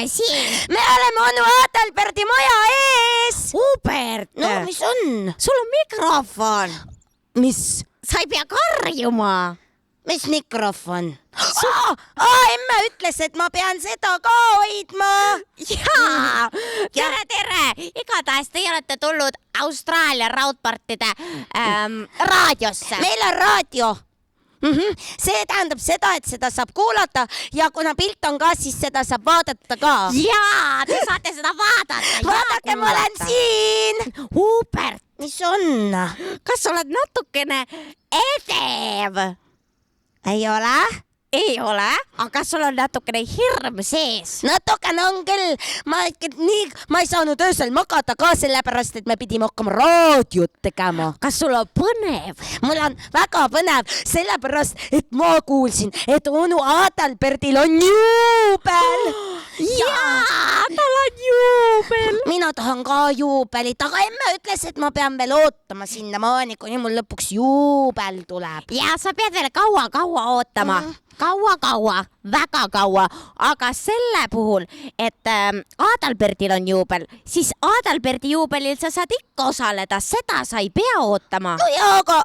oleme siin? Me oleme onu Adalberti maja ees. Hubert! No mis on? Sul on mikrofon. Mis? Sa ei pea karjuma. Mis mikrofon? Emme ütles, et ma pean seda ka hoidma. Jaa, tere. Igatahes teie olete tulnud Austraalia raudpartide raadiosse. Meil on raadio. See tähendab seda, et seda saab kuulata ja kuna pilt on ka, siis seda saab vaadata ka. Jaa, te saate seda vaadata. Vaadake, ma olen siin. Hubert, mis on? kas sa oled natukene edev? Ei ole? Ei ole, aga sul on natukene hirm sees. Natukene on küll. Ma ei saanud öösel magada ka sellepärast, et me pidime hakkama raadiot tegema. Kas sul on põnev? Mul on väga põnev, sellepärast, et ma kuulsin, et onu Adalbertil on juubel. Jaa, tal on juubel. Mina tahan ka juubelit, aga emme ütles, et ma pean veel ootama sinnamaani, kuni mul lõpuks juubel tuleb. Ja sa pead veel kaua ootama. Kaua, väga kaua, aga selle puhul, et Adalbertil on juubel, siis Adalberti juubelil sa saad ikka osaleda, seda sa ei pea ootama. No jaa, aga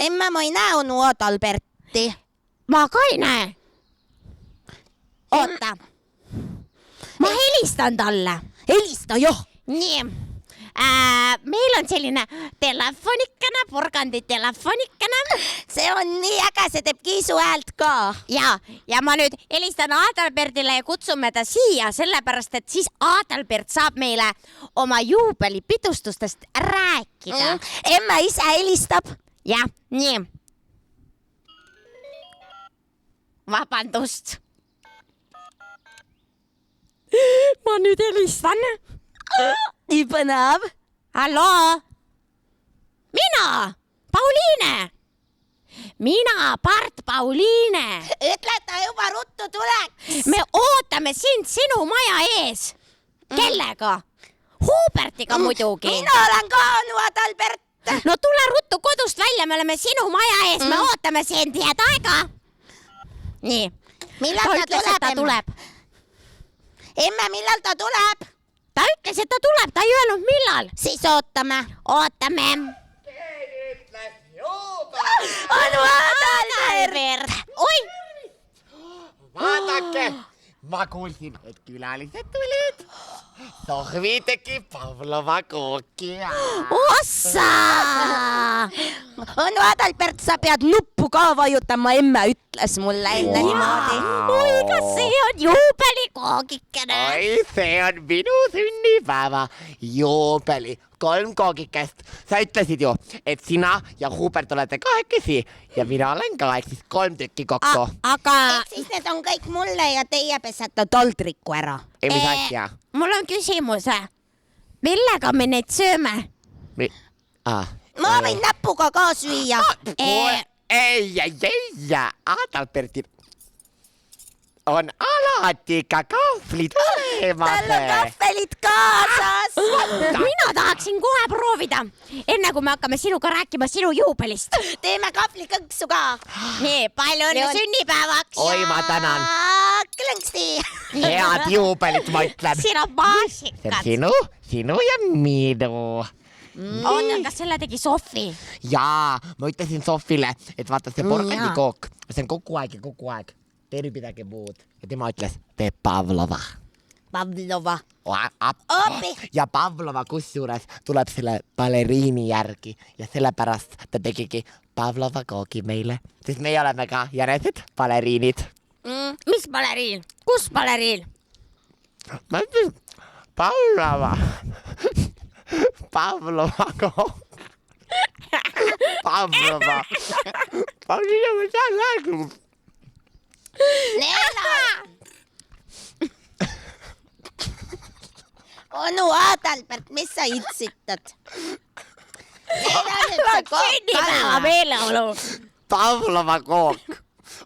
emme ma ei näe onu Adalberti. Ma ka ei näe. Oota. Ma helistan talle. Helista, jah. Nii. Meil on selline telefonikene, porgandi telefonikene. See on nii äge, see teeb kiisu häält ka. Ja ma nüüd helistan Adalbertile ja kutsume ta siia, sellepärast, et siis Adalbert saab meile oma juubelipidustustest rääkida. Emme ise helistab. Jah, nii. Vabandust. Ma nüüd helistan. Nii põnev. Hallo? Mina, Pauliine. Mina, Part Pauliine. Ütle, et ta juba ruttu tuleks. Me ootame sind sinu maja ees. Kellega? Hubertiga muidugi. Mina olen ka onu Adalbert. No tule ruttu kodust välja, me oleme sinu maja ees, me ootame sind, head aega. Nii. Millal ta tuleb? Emme, millal ta tuleb? Ta ütles, et ta tuleb, ta ei öelnud millal. Siis ootame. Ootame. Keegi ütles juubel. Onu Adalbert. Oi! Vaadake, ma kuulsin, et külalised tulid. Sohvi tegi Pavlova kooki. Ossa! Onu Adalbert, sa pead nuppu ka vajutama, emme ütles mulle enne niimoodi. Oi, kas see on juubelikoogikene? Oi, see on minu sünnipäeva juubeli 3 koogikest. Sa ütlesid ju, et sina ja Hubert olete kahekesi ja mina olen ka, et siis 3 tükki kokku. Aga... Et siis need on kõik mulle ja teie pesete taldriku ära. Ei, mis asja? Mul on küsimus. Millega me neid sööme? Ma võin näpuga ka süüa. Ei, Adalbertil on alati ka kahvlid olemas. Tal on kahvelid kaasas. Mina tahaksin kohe proovida, enne kui me hakkame sinuga rääkima sinu juubelist. Teeme kahvlikõksu ka. Nii, palju õnne sünnipäevaks. Oi, ma tänan. Klõnksti. Head juubelit, ma ütlen. Siin on maasikad. See on sinu ja minu. Oota, kas selle tegi Sofi? Jaa, ma ütlesin Sofile, et vaata see porgandikook, see on kogu aeg. Tee nüüd midagi muud. Ja tema ütles, tee Pavlova. Pavlova. Ja Pavlova kusjuures tuleb selle baleriini järgi ja sellepärast ta tegigi Pavlova koogi meile. Sest meie oleme ka jänesed baleriinid. Mis baleriin? Kus baleriin? Ma ütlen, Pavlova kook. Pavlova. Pauliina, ma saan rääkida. Neela. Onu Adalbert, mis sa itsitad? Sünnipäeva meeleolu. Pavlova kook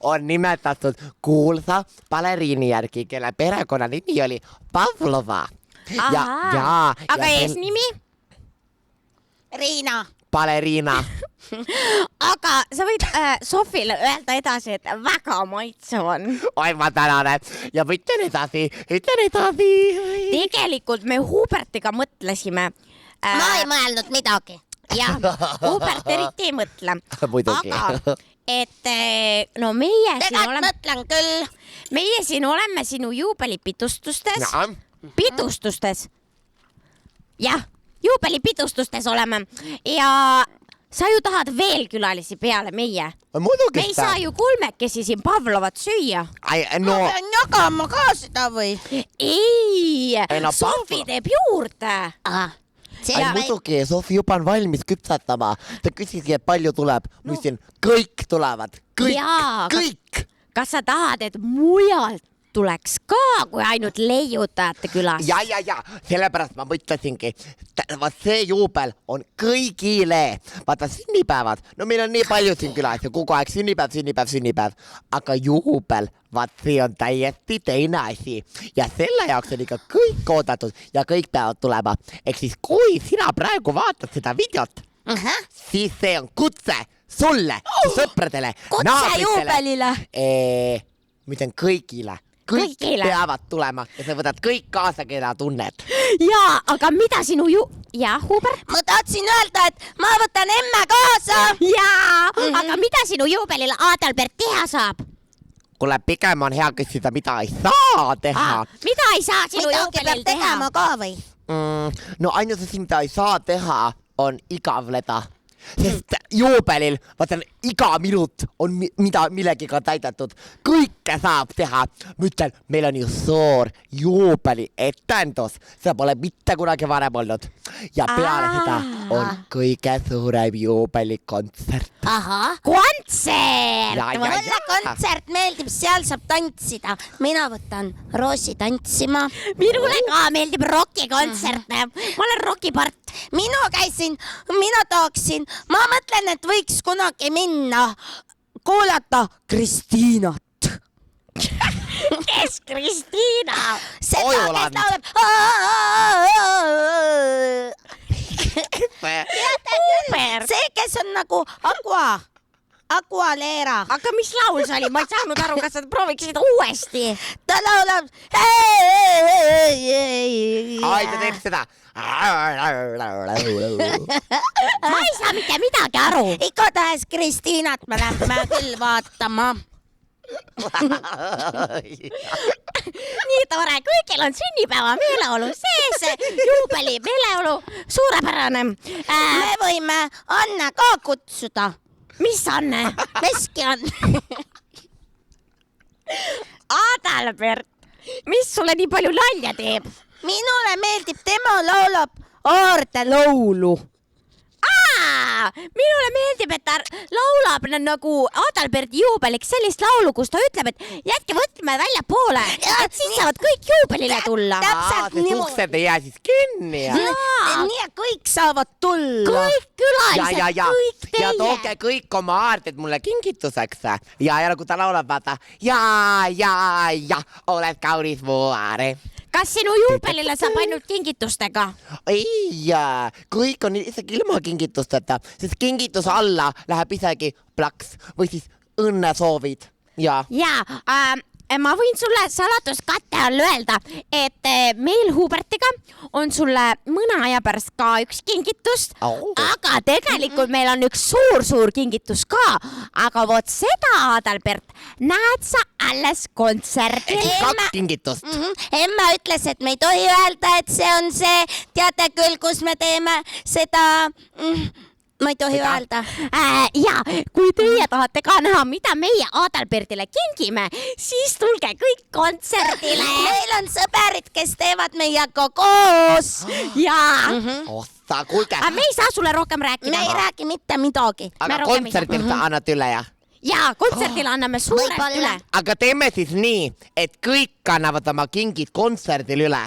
on nimetatud kuulsa baleriini järgi, kelle perekonnanimi oli Pavlova. Aga eesnimi? Riina. Baleriina. aga sa võid Sofile öelda edasi, et väga maitsev on. Oi, ma tänan. Ja ütlen edasi. Tegelikult me Hubertiga mõtlesime. Ma ei mõelnud midagi. Jah, Hubert eriti ei mõtle. Muidugi. Aga, et no meie siin Tegelikult oleme... mõtlen küll. Meie siin oleme sinu juubelipidustustes. Pidustustes. Jah, juubelipidustustes oleme. Ja sa ju tahad veel külalisi peale meie. Muidugi Me ei saa ju kolmekesi siin Pavlovat süüa. No, Ma pean jagama ka seda või? Ei, no, Sofi Pavlov. teeb juurde. muidugi, Sofi juba on valmis küpsetama. Ta küsiski, et palju tuleb. Ma ütlesin, kõik tulevad. Jaa, Kõik. Kas sa tahad, et mujalt tuleks ka, kui ainult leiutajate külas? Ja. Sellepärast ma mõtlesingi, vaat see juubel on kõigile. Vaata sünnipäevad. No meil on nii palju siin külas ja kogu aeg sünnipäev. Aga juubel, vaat see on täiesti teine asi. Ja selle jaoks on ikka kõik oodatud ja kõik peavad tulema. Ehk siis kui sina praegu vaatad seda videot, siis see on kutse sulle, sõpradele, Kutse juubelile. Ma ütlen kõigile. Kõik peavad tulema ja sa võtad kõik kaasa, keda tunned. Jaa, aga mida sinu Jah, Hubert? Ma tahtsin öelda, et ma võtan emme kaasa. Jaa, aga mida sinu juubelil Adalbert teha saab? Kuule, pigem on hea küsida, mida ei saa teha. Mida ei saa sinu Midagi juubelil peab teha? tegema ka või? No ainult see, mida ei saa teha, on igavleda. Sest juubelil, vaata, iga minut on millegiga täidetud. Kõike saab teha. Ma ütlen, meil on ju suur juubeli etendus. See pole mitte kunagi varem olnud. Ja peale seda on kõige suurem juubelikontsert. Ahah. Kontsert! Mulle kontsert meeldib, seal saab tantsida. Mina võtan Roosi tantsima. Minule ka meeldib rokikontserte. Ma olen rokipart. Mina tahaksin, ma mõtlen, et võiks kunagi minna kuulata Kristiinat. Kes Kristiina? Seda, Ojuland. kes laulab. See, kes on nagu Aguilera. Aga mis laul see oli? Ma ei saanud aru, kas sa prooviksid uuesti? Ta laulab. Ai, ta teeb seda. Ma ei saa mitte midagi aru. Igatahes Kristiinat me lähme küll vaatama. Nii tore, kõigil on sünnipäeva meeleolu sees, juubeli meeleolu, suurepärane. Me võime Anne ka kutsuda. Mis Anne? Meski Anne. Adalbert, mis sulle nii palju nalja teeb? Minule meeldib, tema laulab aardelaulu. Minule meeldib, et ta laulab nagu Adalberti juubeliks sellist laulu, kus ta ütleb, et jätke võtme välja poole, et siis saavad kõik juubelile tulla. Täpselt See niimoodi. uksed ei jää siis kinni. Nii, et kõik saavad tulla. Kõik külalised, kõik Ja teie. tooge kõik oma aarded mulle kingituseks. Ja nagu ta laulab, vaata. Ja, oled kaunis mu aare. Kas sinu juubelile saab ainult kingitustega? Ei, kõik on isegi ilma kingitusteta, sest kingitus alla läheb isegi plaks või siis õnnesoovid. Ja. Ma võin sulle saladuskatte all öelda, et meil Hubertiga on sulle mõne aja pärast ka üks kingitus, aga tegelikult meil on üks suur kingitus ka, aga vot seda, Adalbert, näed sa alles kontserdil. Kaks kingitust. Emma ütles, et me ei tohi öelda, et see on see, teate küll, kus me teeme seda... Ma ei tohi öelda. Ja, kui teie tahate ka näha, mida meie Adalbertile kingime, siis tulge kõik kontserdile. Meil on sõberid, kes teevad meiega koos. Ja. Ossa, kuulge. Me ei saa sulle rohkem rääkida. Me ei räägi mitte midagi. Aga kontserdilt annad üle, jah? Ja, kontserdile anname suurelt üle. Aga teeme siis nii, et kõik annavad oma kingid kontserdil üle.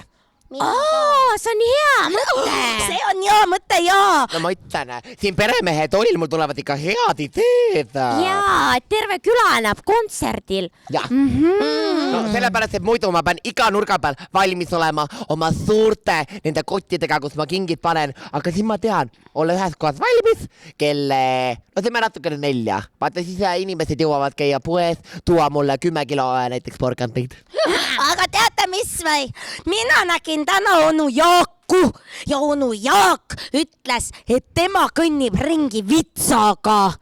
see on hea mõte. see on hea mõte ja. no ma ütlen, siin peremehed olil, mul tulevad ikka head ideed. jaa, et terve küla näeb kontserdil. jah, no sellepärast, et muidu ma pean iga nurga peal valmis olema oma suurte nende kottidega, kus ma kingid panen, aga siis ma tean olla ühes kohas valmis no teeme natukene 4. vaata siis inimesed jõuavad käia poes, tuua mulle 10 kilo näiteks porgandeid. aga teate mis või? Mina nägin täna onu Jaaku ja onu Jaak ütles, et tema kõnnib ringi vitsaga.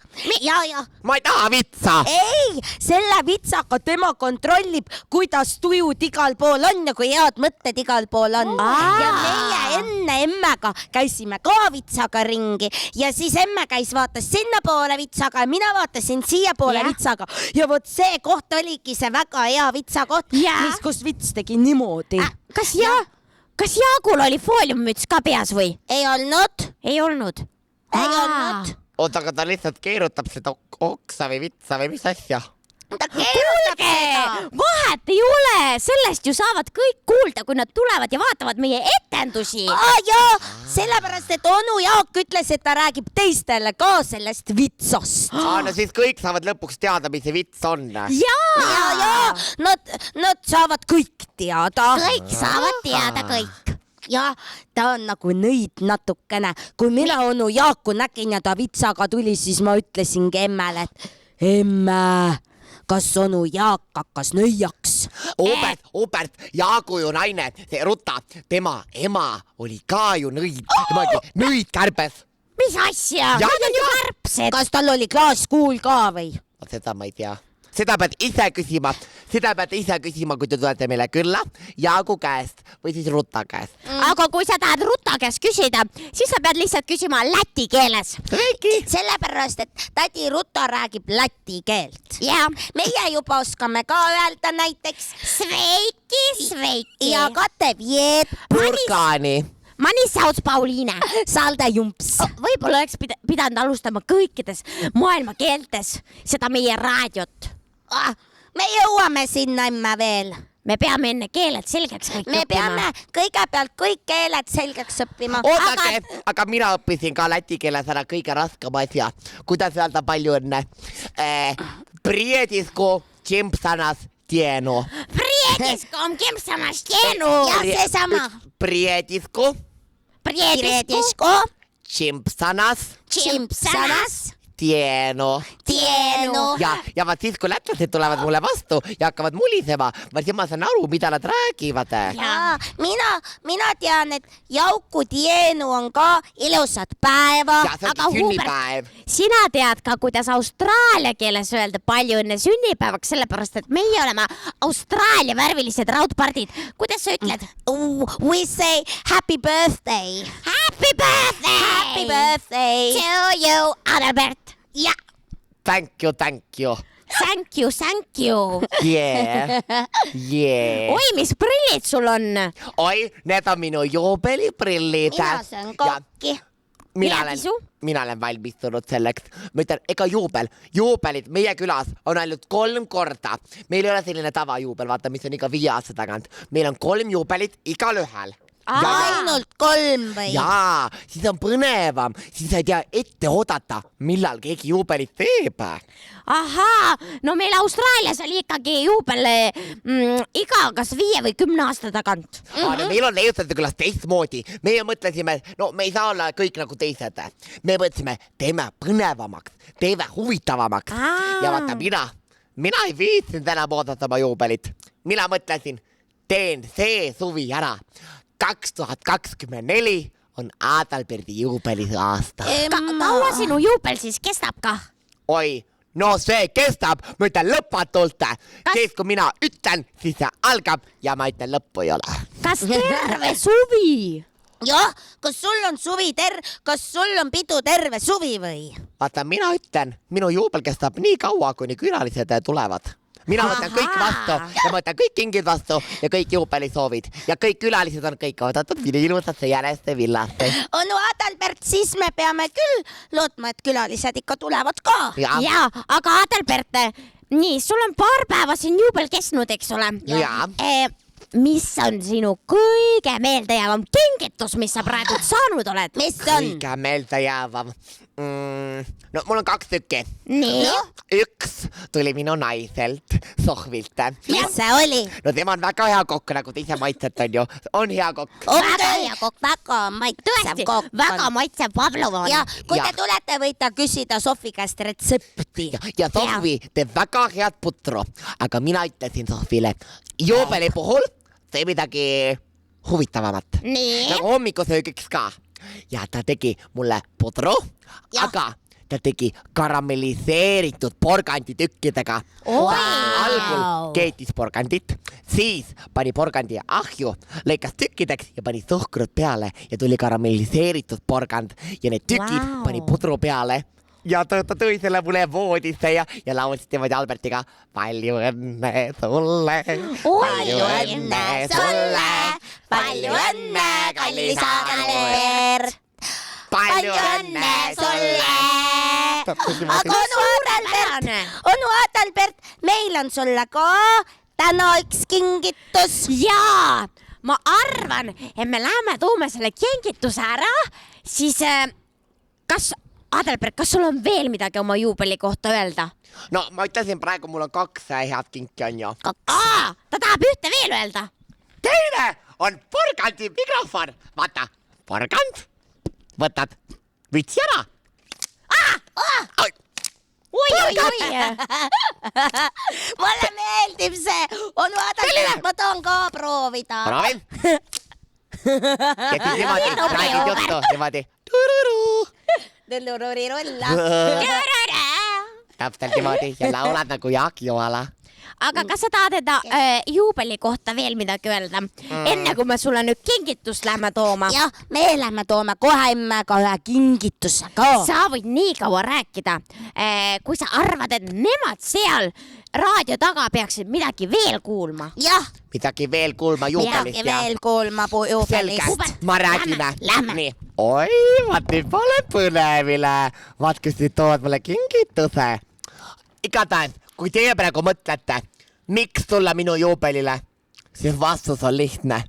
ja. ma ei taha vitsa. ei, selle vitsaga tema kontrollib, kuidas tujud igal pool on ja kui head mõtted igal pool on. ja meie enne emmega käisime ka vitsaga ringi ja siis emme käis, vaatas sinnapoole vitsaga ja mina vaatasin siiapoole vitsaga ja vot see koht oligi see väga hea vitsakoht, siis kus vits tegi niimoodi. Kas Jaagul oli fooliummüts ka peas või? ei olnud. Ei olnud. oota, aga ta lihtsalt keerutab seda oksa või vitsa või mis asja? ta keerutab seda. Vahet ei ole, sellest ju saavad kõik kuulda, kui nad tulevad ja vaatavad meie etendusi. jaa, sellepärast, et onu Jaak ütles, et ta räägib teistele ka sellest vitsast. no siis kõik saavad lõpuks teada, mis see vits on. ja, nad saavad kõik teada. Kõik saavad teada, kõik. ja ta on nagu nõid natukene. kui mina onu Jaaku nägin ja ta vitsaga tuli, siis ma ütlesingi emmele, et emme, kas onu Jaak hakkas nõiaks? Ubert, Jaagu ju naine, see Ruta, tema ema oli ka ju nõid, nõid kärbes. Mis asja? Need on ju kärbsed. Kas tal oli klaaskuul ka või? Seda ma ei tea. Seda pead ise küsima, kui te tulete meile külla Jaagu käest või siis Ruta käest. Aga kui sa tahad Ruta käest küsida, siis sa pead lihtsalt küsima läti keeles. Sellepärast, et tädi Ruta räägib läti keelt. Ja. Meie juba oskame ka öelda näiteks Sveiki. ja Kateviet. Purkani. Manisauts Pauliine. Salde jumps. Võib-olla oleks pidanud alustama kõikides maailma keeltes seda meie raadiot. Me jõuame sinna emme veel. Me peame enne keeled selgeks kõik Me peame kõigepealt kõik keeled selgeks õppima. Oodake, aga mina õppisin ka läti keeles ära kõige raskema asja. Kuidas öelda palju õnne? Priedisku čimpsanas tienu. Priedisku on čimpsanas tienu. Ja seesama. Priedisku čimpsanas tienu. Ja vaat siis, kui lätlased tulevad mulle vastu ja hakkavad mulisema, siis ma saan aru, mida nad räägivad. Mina tean, et Jauku tienu on ka ilusat päeva. Ja see on sünnipäev. Sina tead ka, kuidas austraalia keeles öelda palju õnne sünnipäevaks, sellepärast, et meie oleme Austraalia värvilised raudpardid. Kuidas sa ütled? We say happy birthday. Happy birthday! Happy birthday! To you, Adalbert! Ja! Thank you. Thank you! Yeah. Oi, mis prillid sul on? Oi, need on minu juubeliprillid. Mina saan kokki. Mina olen valmistunud selleks. Ma ütlen, ega juubelid meie külas on ainult 3 korda. Meil ei ole selline tavajuubel, vaata, mis on iga 5 aasta tagant. Meil on 3 juubelit igal ühel. Ainult 3 või? Jaa, siis on põnevam. Siis ei tea ette oodata, millal keegi juubelit teeb. Ahaa, no meil Austraalias oli ikkagi juubel iga kas 5 või 10 aasta tagant. Meil on leiutatud külas teistmoodi. Meie mõtlesime, no me ei saa olla kõik nagu teised. Me mõtlesime, teeme põnevamaks, teeme huvitavamaks. Ja vaata, mina ei viitsinud enam oodata oma juubelit. Mina mõtlesin, teen see suvi ära. 2024 on Adalberti juubelis aasta. Kaua sinu juubel siis kestab ka? Oi, no see kestab, ma ütlen lõpmatult. Siis kui mina ütlen, siis see algab ja ma ütlen lõppu ei ole. Kas terve suvi? Jah, kas sul on pidu terve suvi või? Vaata, mina ütlen, minu juubel kestab nii kaua, kuni külalised tulevad. Mina võtan kõik vastu ja ma võtan kõik kingid vastu ja kõik juubelisoovid ja kõik külalised on kõik oodatud ilusasse jäneste villasse. Onu Adalbert, siis me peame küll lootma, et külalised ikka tulevad ka. Ja, aga Adalbert, nii, sul on paar päeva siin juubel kestnud, eks ole? mis on sinu kõige meeldejäävam kingitus, mis sa praegu saanud oled? Mis on? Kõige meeldejäävam. No mul on 2 tükki. Nii? Üks tuli minu naiselt Sohvilt. Mis see oli? No tema on väga hea kokk, nagu te ise maitsete, on ju. On hea kokk. Väga hea kokk, väga maitsev Tõesti, kokk. väga maitsev Pavlov on. Ja kui Ja. te tulete, võite küsida Sofi käest retsepti. Ja Sohvi teeb väga head putru, aga mina ütlesin Sohvile, juubeli puhul tee midagi huvitavamat. Nii? Nagu hommikusöögiks ka. Ja ta tegi mulle pudru, aga ta tegi karamelliseeritud porganditükkidega. Wow. Algul keetis porgandit, siis pani porgandi ahju, lõikas tükkideks ja pani suhkrut peale ja tuli karamelliseeritud porgand ja need tükid Wow. pani pudru peale. Ja ta tõi selle mulle voodisse ja laulsid niimoodi Albertiga palju õnne sulle, palju õnne sulle, palju õnne, kallis Albert, palju õnne sulle. Aga onu Adalbert, meil on sulle ka täna üks kingitus. Jaa, ma arvan, et me läheme toome selle kingituse ära, siis kas, Adelbert, kas sul on veel midagi oma juubeli kohta öelda? No ma ütlesin praegu, mul on 2 head kinki, on ju. Ta tahab ühte veel öelda. Teine on porgandi mikrofon. Vaata, porgand, võtad vitsi ära. Oi. Mulle meeldib see. Onu Adalbert, ma tahan ka proovida. Proovin. Ja siis niimoodi, räägid juttu, niimoodi. Rulla. Täpselt niimoodi ja laulad nagu Jaak Joala. Aga kas sa tahad enda juubeli kohta veel midagi öelda? Enne kui me sulle nüüd kingitust lähme tooma. Jah, me lähme toome kohe emmega ühe kingituse ka. Sa võid nii kaua rääkida, kui sa arvad, et nemad seal raadio taga peaksid midagi veel kuulma. Jah, Midagi veel kuulma juubelist midagi veel kuulma juubelist. Selge, ma räägin. Lähme. Nii. Oi, vaat nüüd pole põnevile. Vaat, kus nüüd toovad mulle kingituse. Igatahes, kui teie praegu mõtlete, miks tulla minu juubelile, siis vastus on lihtne.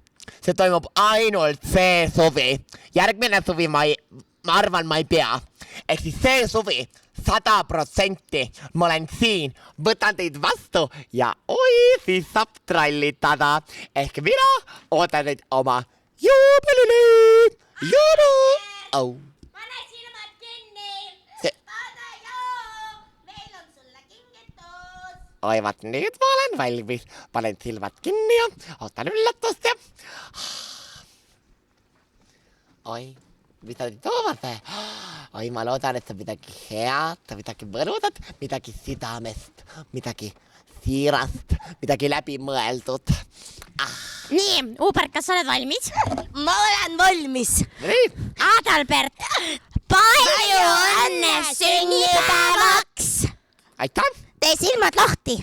See toimub ainult see suvi. Järgmine suvi ma arvan, ma ei pea. Ehk siis see suvi 100% ma olen siin, võtan teid vastu ja siis saab trallitada. Ehk mina ootan teid oma juubelile. Jõudu! Au. Pane silmad kinni. Pane meil on sulle kingitus. Oi, vaat nüüd ma olen valmis. Panen silmad kinni ja ootan üllatust ja... Oi, mis sa nüüd toovad? Oi, ma loodan, et sa midagi head, midagi mõnusat, midagi südamest, midagi siirast, midagi läbimõeldud. Nii, Hubert, kas sa oled valmis? Ma olen valmis. Nii, Adalbert, palju õnne sünnipäevaks! aitäh! Tee silmad lahti.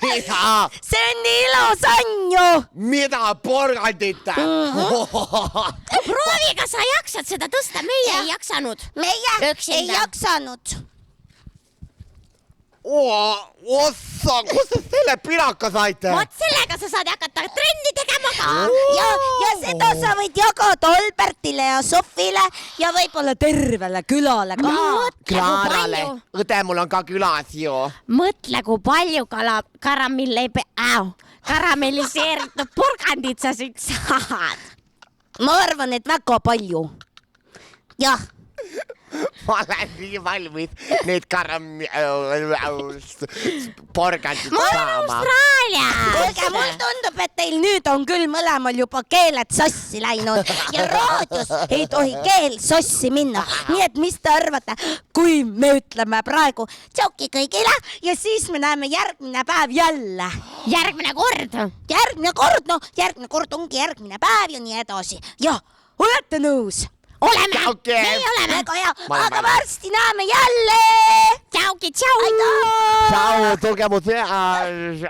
Mida? See on nii ilus, on ju? Mida porgandit? Proovi, kas sa jaksad seda tõsta, meie ei jaksanud. Meie Üksinda. ei jaksanud. Ossa, kus sa selle piraka saite? Vot sellega sa saad hakata trenni tegema ka. Ja seda sa võid jagada Albertile ja Sofile ja võib-olla tervele külale ka. Klaarale, õde mul on ka külas ju. Mõtle, kui palju karamelliseeritud porgandit sa siit saad. Ma arvan, et väga palju. Jah. Ma olen nii valmis need porgandid saama. Austraalia! Kuulge, mul tundub, et teil nüüd on küll mõlemal juba keeled sassi läinud ja raadios ei tohi keel sassi minna. Nii et mis te arvate, kui me ütleme praegu tšauki kõigile ja siis me näeme järgmine päev jälle. Järgmine kord. Järgmine kord ongi järgmine päev ja nii edasi. Ja, olete nõus? Oleme, Tšauki! meie oleme. Väga hea, Ma olen aga valmis. varsti näeme jälle. Tšauki, tšau! Tšau, tulge mu seas.